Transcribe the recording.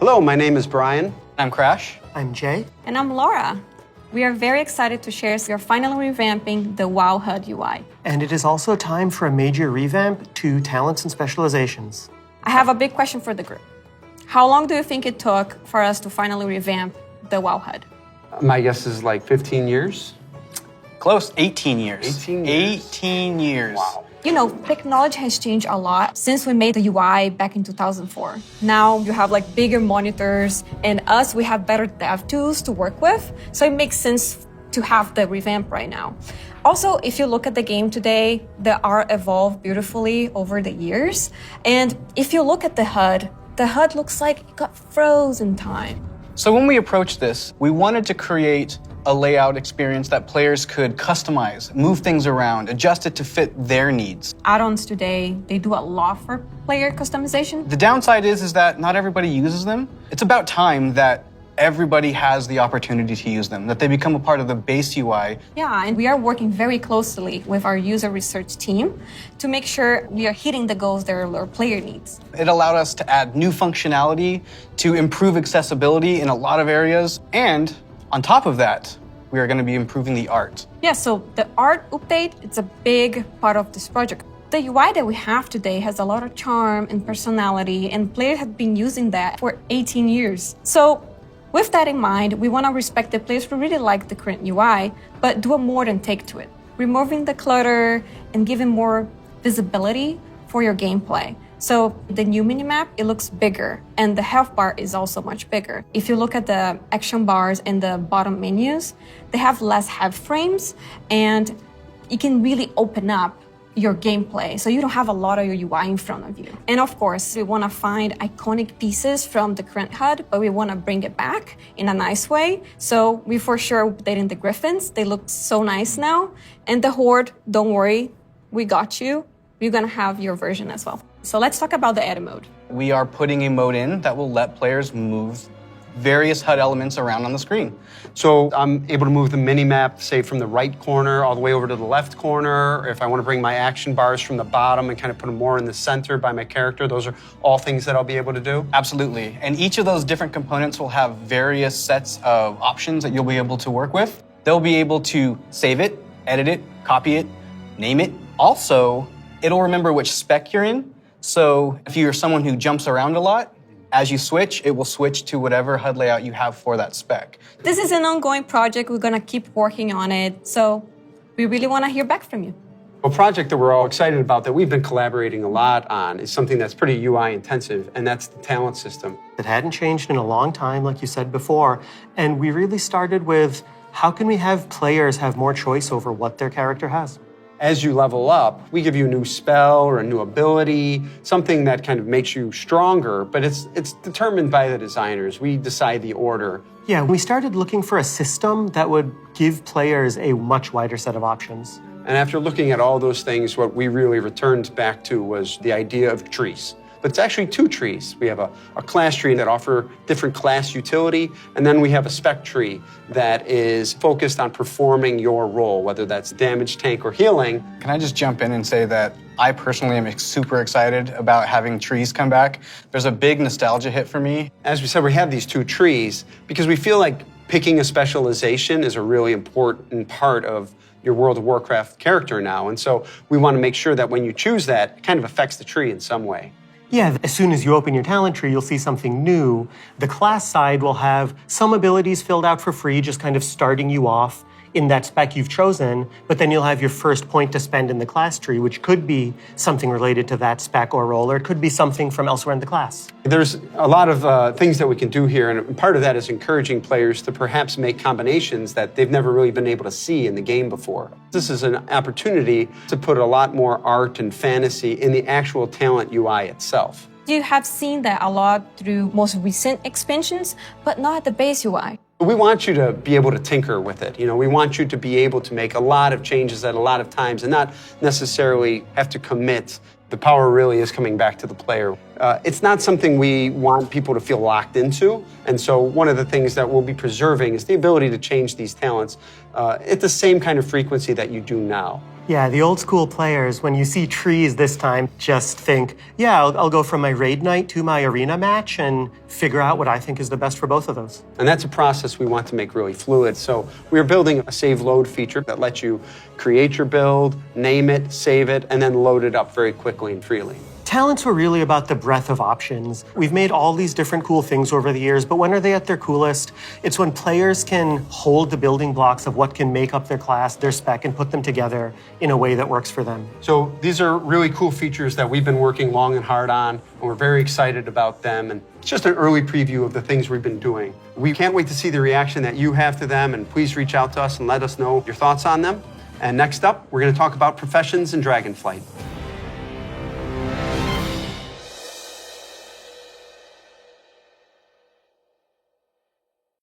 Hello, my name is Brian. I'm Crash. I'm Jay. And I'm Laura. We are very excited to share we are finally revamping the WoW HUD UI. And it is also time for a major revamp to talents and specializations. I have a big question for the group. How long do you think it took for us to finally revamp the WoW HUD? My guess is like 15 years. Close, 18 years. 18 years. 18 years. Wow. You know, technology has changed a lot since we made the UI back in 2004. Now you have like bigger monitors, and we have better dev tools to work with. So it makes sense to have the revamp right now. Also, if you look at the game today, the art evolved beautifully over the years. And if you look at the HUD looks like it got frozen in time. So when we approached this, we wanted to create a layout experience that players could customize, move things around, adjust it to fit their needs. Add-ons today, they do a lot for player customization. The downside is that not everybody uses them. It's about time that everybody has the opportunity to use them, that they become a part of the base UI. Yeah, and we are working very closely with our user research team to make sure we are hitting the goals that our player needs. It allowed us to add new functionality, to improve accessibility in a lot of areas, and on top of that, we are going to be improving the art. Yeah, so the art update, it's a big part of this project. The UI that we have today has a lot of charm and personality, and players have been using that for 18 years. So with that in mind, we want to respect the players who really like the current UI, but do a modern take to it, removing the clutter and giving more visibility for your gameplay. So the new minimap, it looks bigger, and the health bar is also much bigger. If you look at the action bars and the bottom menus, they have less head frames, and you can really open up your gameplay, so you don't have a lot of your UI in front of you. And of course, we want to find iconic pieces from the current HUD, but we want to bring it back in a nice way. So we for sure updating the Griffins. They look so nice now. And the Horde, don't worry, we got you. You're going to have your version as well. So let's talk about the edit mode. We are putting a mode in that will let players move various HUD elements around on the screen. So I'm able to move the mini-map, say, from the right corner all the way over to the left corner. Or if I want to bring my action bars from the bottom and kind of put them more in the center by my character, those are all things that I'll be able to do? Absolutely. And each of those different components will have various sets of options that you'll be able to work with. They'll be able to save it, edit it, copy it, name it. Also, it'll remember which spec you're in. So if you're someone who jumps around a lot, as you switch, it will switch to whatever HUD layout you have for that spec. This is an ongoing project. We're going to keep working on it. So we really want to hear back from you. A project that we're all excited about that we've been collaborating a lot on is something that's pretty UI intensive, and that's the talent system. It hadn't changed in a long time, like you said before, and we really started with how can we have players have more choice over what their character has? As you level up, we give you a new spell or a new ability, something that kind of makes you stronger, but it's determined by the designers. We decide the order. Yeah, we started looking for a system that would give players a much wider set of options. And after looking at all those things, what we really returned back to was the idea of trees. But it's actually two trees. We have a class tree that offer different class utility, and then we have a spec tree that is focused on performing your role, whether that's damage, tank, or healing. Can I just jump in and say that I personally am super excited about having trees come back. There's a big nostalgia hit for me. As we said, we have these two trees because we feel like picking a specialization is a really important part of your World of Warcraft character now. And so we want to make sure that when you choose that, it kind of affects the tree in some way. Yeah, as soon as you open your talent tree, you'll see something new. The class side will have some abilities filled out for free, just kind of starting you off in that spec you've chosen, but then you'll have your first point to spend in the class tree, which could be something related to that spec or role, or it could be something from elsewhere in the class. There's a lot of things that we can do here, and part of that is encouraging players to perhaps make combinations that they've never really been able to see in the game before. This is an opportunity to put a lot more art and fantasy in the actual talent UI itself. You have seen that a lot through most recent expansions, but not at the base UI. We want you to be able to tinker with it. We want you to be able to make a lot of changes at a lot of times and not necessarily have to commit. The power really is coming back to the player. It's not something we want people to feel locked into. And so one of the things that we'll be preserving is the ability to change these talents at the same kind of frequency that you do now. Yeah, the old school players, when you see trees this time, just think, yeah, I'll go from my raid night to my arena match and figure out what I think is the best for both of those. And that's a process we want to make really fluid. So we're building a save load feature that lets you create your build, name it, save it, and then load it up very quickly and freely. Talents were really about the breadth of options. We've made all these different cool things over the years, but when are they at their coolest? It's when players can hold the building blocks of what can make up their class, their spec, and put them together in a way that works for them. So these are really cool features that we've been working long and hard on, and we're very excited about them. And it's just an early preview of the things we've been doing. We can't wait to see the reaction that you have to them, and please reach out to us and let us know your thoughts on them. And next up, we're going to talk about professions in Dragonflight.